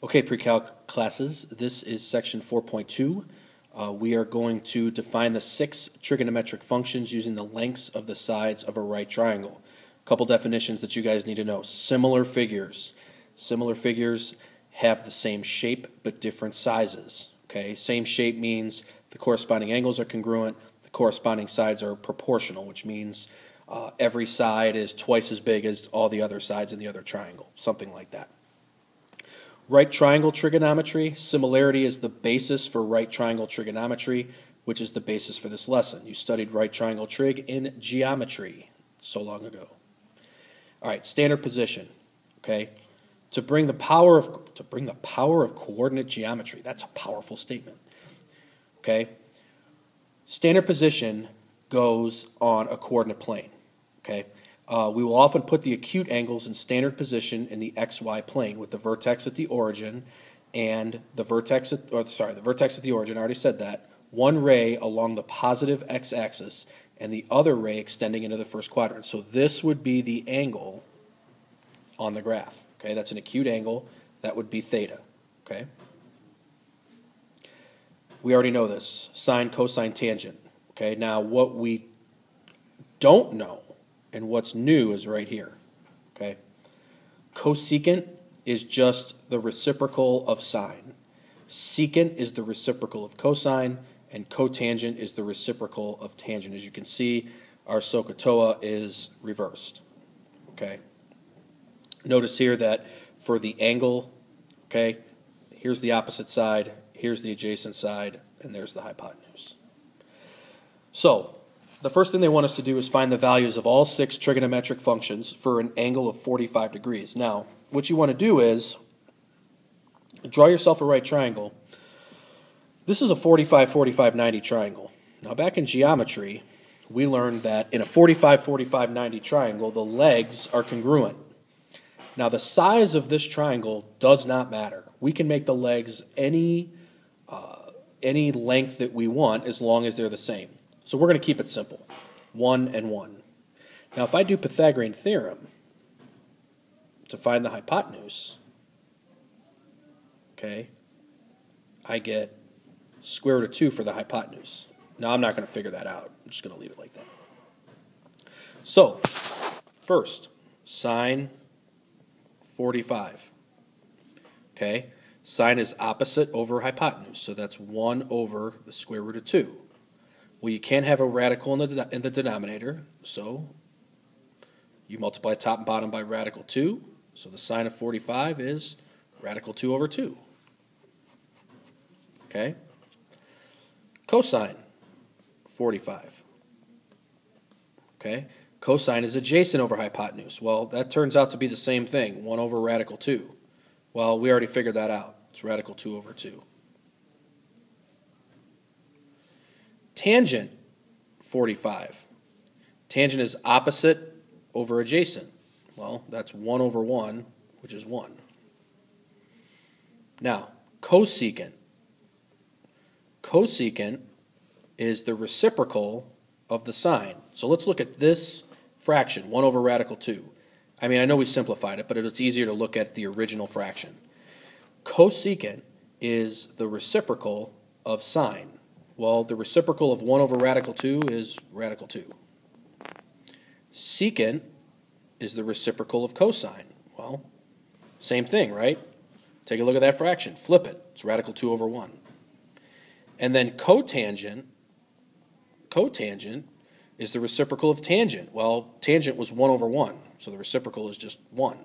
Okay, pre-calc classes, this is section 4.2. We are going to define the 6 trigonometric functions using the lengths of the sides of a right triangle. A couple definitions that you guys need to know. Similar figures. Similar figures have the same shape but different sizes. Okay, same shape means the corresponding angles are congruent, the corresponding sides are proportional, which means every side is twice as big as all the other sides in the other triangle, something like that. Right triangle trigonometry, similarity is the basis for right triangle trigonometry, which is the basis for this lesson. You studied right triangle trig in geometry so long ago. All right, standard position. Okay, to bring the power of coordinate geometry. That's a powerful statement. Okay, standard position goes on a coordinate plane. Okay. We will often put the acute angles in standard position in the xy plane with the vertex at the origin and the vertex at the origin, I already said that, one ray along the positive x-axis and the other ray extending into the first quadrant. So this would be the angle on the graph. Okay, that's an acute angle. That would be theta. Okay. We already know this. Sine, cosine, tangent. Okay, now what we don't know and what's new is right here. Okay, cosecant is just the reciprocal of sine. Secant is the reciprocal of cosine, and cotangent is the reciprocal of tangent. As you can see, our SOHCAHTOA is reversed. Okay. Notice here that for the angle, okay, here's the opposite side, here's the adjacent side, and there's the hypotenuse. So the first thing they want us to do is find the values of all 6 trigonometric functions for an angle of 45 degrees. Now, what you want to do is draw yourself a right triangle. This is a 45, 45, 90 triangle. Now, back in geometry, we learned that in a 45, 45, 90 triangle, the legs are congruent. Now, the size of this triangle does not matter. We can make the legs any length that we want as long as they're the same. So we're going to keep it simple, 1 and 1. Now if I do Pythagorean theorem to find the hypotenuse, okay, I get square root of 2 for the hypotenuse. Now I'm not going to figure that out. I'm just going to leave it like that. So first, sine 45. Okay, sine is opposite over hypotenuse, so that's 1 over the square root of 2. Well, you can't have a radical in the denominator, so you multiply top and bottom by radical 2. So the sine of 45 is radical 2 over 2. Okay? Cosine 45. Okay? Cosine is adjacent over hypotenuse. Well, that turns out to be the same thing, 1 over radical 2. Well, we already figured that out. It's radical 2 over 2. Tangent 45. Tangent is opposite over adjacent. Well, that's 1 over 1, which is 1. Now, cosecant. Cosecant is the reciprocal of the sine. So let's look at this fraction, 1 over radical 2. I mean, I know we simplified it, but it's easier to look at the original fraction. Cosecant is the reciprocal of sine. Well, the reciprocal of 1 over radical 2 is radical 2. Secant is the reciprocal of cosine. Well, same thing, right? Take a look at that fraction. Flip it. It's radical 2 over 1. And then cotangent is the reciprocal of tangent. Well, tangent was 1 over 1, so the reciprocal is just 1.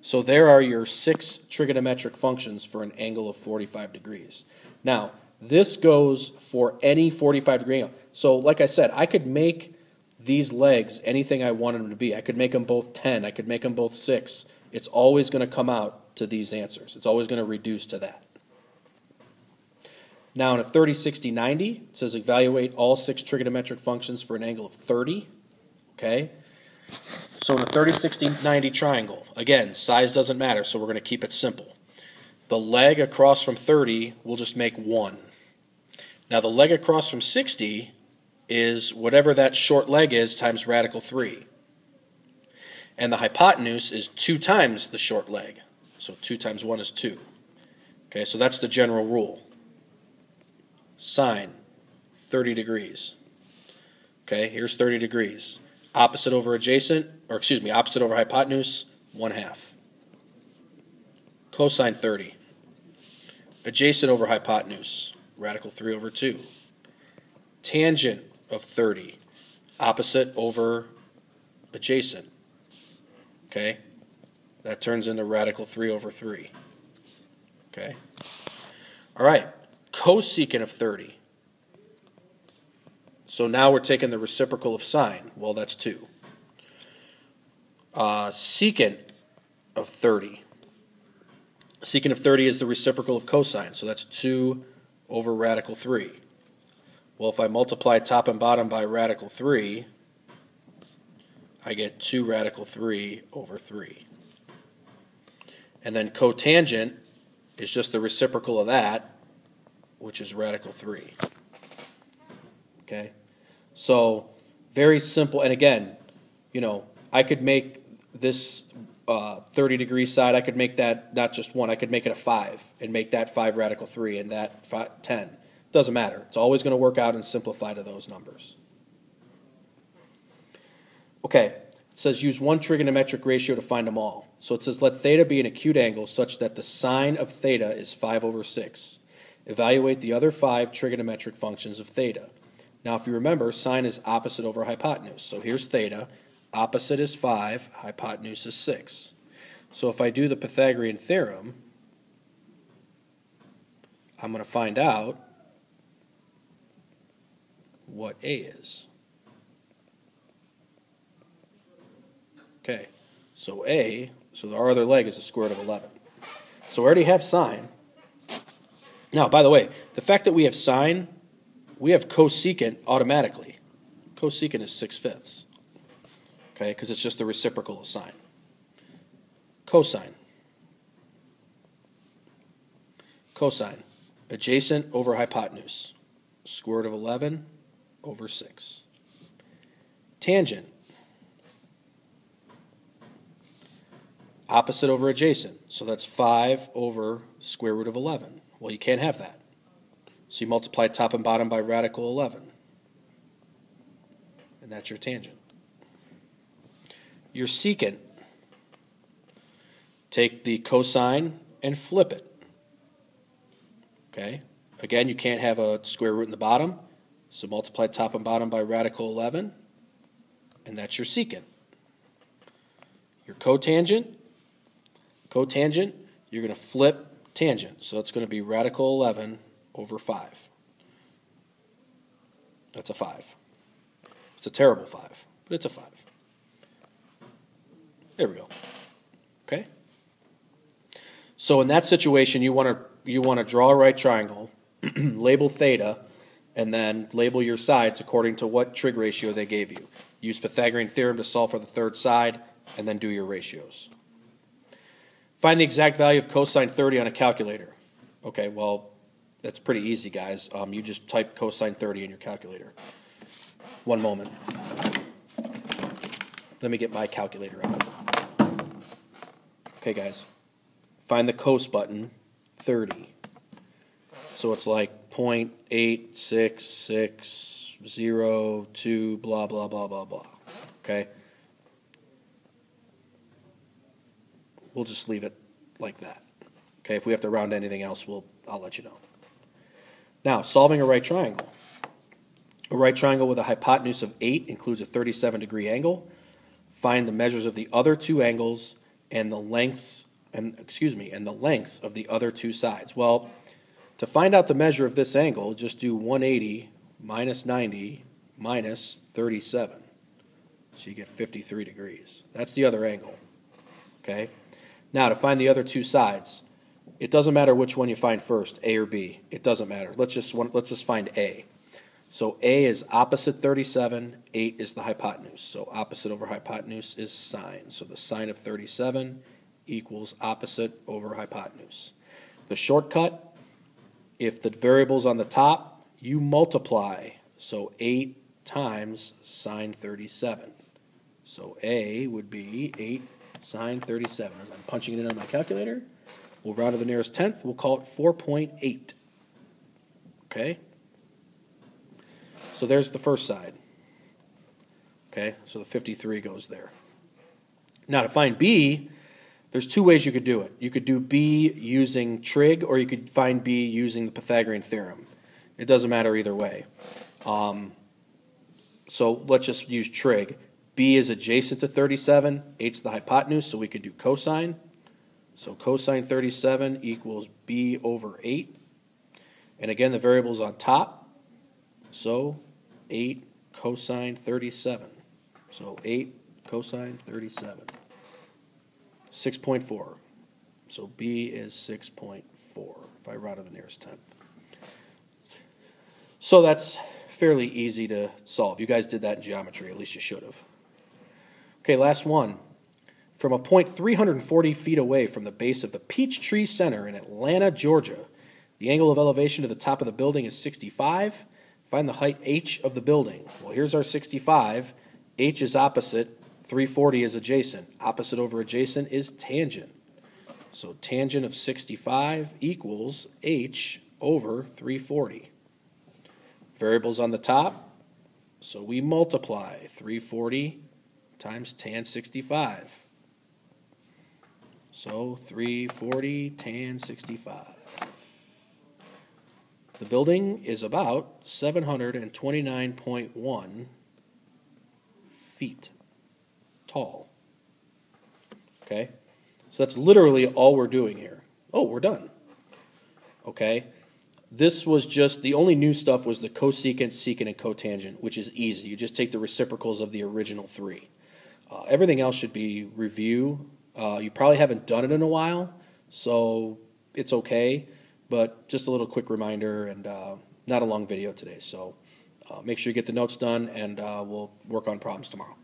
So there are your 6 trigonometric functions for an angle of 45 degrees. Now, this goes for any 45-degree angle. So like I said, I could make these legs anything I wanted them to be. I could make them both 10. I could make them both 6. It's always going to come out to these answers. It's always going to reduce to that. Now in a 30, 60, 90, it says evaluate all 6 trigonometric functions for an angle of 30. Okay? So in a 30, 60, 90 triangle, again, size doesn't matter, so we're going to keep it simple. The leg across from 30 will just make 1. Now the leg across from 60 is whatever that short leg is times radical 3. And the hypotenuse is 2 times the short leg. So 2 times 1 is 2. Okay, so that's the general rule. Sine, 30 degrees. Okay, here's 30 degrees. Opposite over adjacent, or excuse me, opposite over hypotenuse, 1/2. Cosine 30. Adjacent over hypotenuse, radical 3 over 2. Tangent of 30. Opposite over adjacent. Okay, that turns into radical 3 over 3. Okay. All right, cosecant of 30. So now we're taking the reciprocal of sine. Well, that's 2. Secant of 30. Secant of 30 is the reciprocal of cosine, so that's 2 over radical 3. Well, if I multiply top and bottom by radical 3, I get 2 radical 3 over 3. And then cotangent is just the reciprocal of that, which is radical 3. Okay? So, very simple. And again, you know, I could make this 30-degree side, I could make that not just 1, I could make it a 5 and make that 5 radical 3 and that 10. Doesn't matter. It's always going to work out and simplify to those numbers. Okay, it says use one trigonometric ratio to find them all. So it says let theta be an acute angle such that the sine of theta is 5 over 6. Evaluate the other 5 trigonometric functions of theta. Now if you remember, sine is opposite over hypotenuse. So here's theta. Opposite is 5, hypotenuse is 6. So if I do the Pythagorean theorem, I'm going to find out what A is. Okay, so A, so our other leg is the square root of 11. So we already have sine. Now, by the way, the fact that we have sine, we have cosecant automatically. Cosecant is 6/5. Okay, because it's just the reciprocal of sine. Cosine. Cosine. Adjacent over hypotenuse. Square root of 11 over 6. Tangent. Opposite over adjacent. So that's 5 over square root of 11. Well, you can't have that. So you multiply top and bottom by radical 11. And that's your tangent. Your secant. Take the cosine and flip it. Okay? Again, you can't have a square root in the bottom. So multiply top and bottom by radical 11. And that's your secant. Your cotangent. Cotangent, you're going to flip tangent. So it's going to be radical 11 over 5. That's a 5. It's a terrible 5, but it's a 5. There we go. Okay? So in that situation, you want to draw a right triangle, label theta, and then label your sides according to what trig ratio they gave you. Use Pythagorean theorem to solve for the third side, and then do your ratios. Find the exact value of cosine 30 on a calculator. Okay, well, that's pretty easy, guys. You just type cosine 30 in your calculator. One moment. Let me get my calculator out. Okay, guys. Find the cos button, 30. So it's like 0.8660, blah, blah, blah, blah, blah. Okay? We'll just leave it like that. Okay, if we have to round anything else, I'll let you know. Now, solving a right triangle. A right triangle with a hypotenuse of 8 includes a 37-degree angle. Find the measures of the other two angles and the lengths and the lengths of the other two sides. Well, to find out the measure of this angle, just do 180 minus 90 minus 37. So you get 53 degrees. That's the other angle. Okay? Now, to find the other two sides, it doesn't matter which one you find first, A or B. It doesn't matter. Let's just find A. So A is opposite 37, 8 is the hypotenuse. So opposite over hypotenuse is sine. So the sine of 37 equals opposite over hypotenuse. The shortcut, if the variable's on the top, you multiply. So 8 times sine 37. So A would be 8 sine 37. As I'm punching it in on my calculator, we'll round to the nearest tenth. We'll call it 4.8. Okay? So there's the first side. Okay, so the 53 goes there. Now to find B, there's two ways you could do it. You could do B using trig, or you could find B using the Pythagorean theorem. It doesn't matter either way. So let's just use trig. B is adjacent to 37, 8's the hypotenuse, so we could do cosine. So cosine 37 equals B over 8. And again, the variable's on top, so 8 cosine 37. So 8 cosine 37. 6.4. So B is 6.4 if I round to the nearest tenth. So that's fairly easy to solve. You guys did that in geometry, at least you should have. Okay, last one. From a point 340 feet away from the base of the Peachtree Center in Atlanta, Georgia, the angle of elevation to the top of the building is 65. Find the height h of the building. Well, here's our 65. H is opposite. 340 is adjacent. Opposite over adjacent is tangent. So tangent of 65 equals h over 340. Variables on the top, so we multiply 340 times tan 65. So 340 tan 65. The building is about 729.1 feet tall. Okay? So that's literally all we're doing here. Oh, we're done. Okay? This was just, the only new stuff was the cosecant, secant, and cotangent, which is easy. You just take the reciprocals of the original three. Everything else should be review. You probably haven't done it in a while, so it's okay. But just a little quick reminder, and not a long video today. So make sure you get the notes done, and we'll work on problems tomorrow.